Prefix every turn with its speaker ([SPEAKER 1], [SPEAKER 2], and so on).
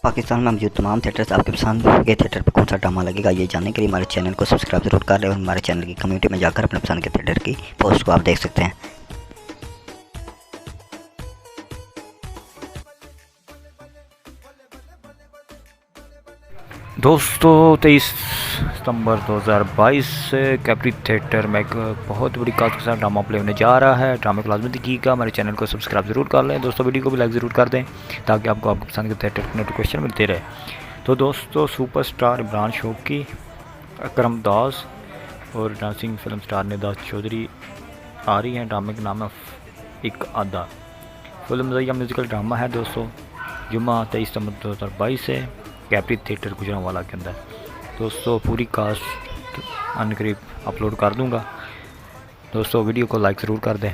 [SPEAKER 1] पाकिस्तान में मौजूद तमाम थिएटर्स आपके पसंद के थिएटर पर कौन सा ड्रामा लगेगा, ये जानने के लिए हमारे चैनल को सब्सक्राइब जरूर कर लें और हमारे चैनल की कम्युनिटी में जाकर अपने पसंद के थिएटर की पोस्ट को आप देख सकते हैं।
[SPEAKER 2] दोस्तों 23 सितंबर 2022 से कैप्री थिएटर में एक बहुत बड़ी कास्ट के साथ ड्रामा प्ले होने जा रहा है। ड्रामे को लाजमी देखिएगा, हमारे चैनल को सब्सक्राइब जरूर कर लें। दोस्तों वीडियो को भी लाइक ज़रूर कर दें ताकि आपको आपके पसंद के थिएटर की नोटिफिकेशन मिलते रहे। तो दोस्तों सुपरस्टार इमरान शौकी, अकरम दास और dancing film star Nidahas Chaudhary आ रही हैं। ड्रामे का नाम है एक आधा। फिल्म या म्यूज़िकल ड्रामा है दोस्तों। जुम्मा 23 सितंबर 2022 से कैप्री थिएटर गुजरांवाला के अंदर। दोस्तों पूरी कास्ट अनकरीब अपलोड कर दूंगा। दोस्तों वीडियो को लाइक ज़रूर कर दें।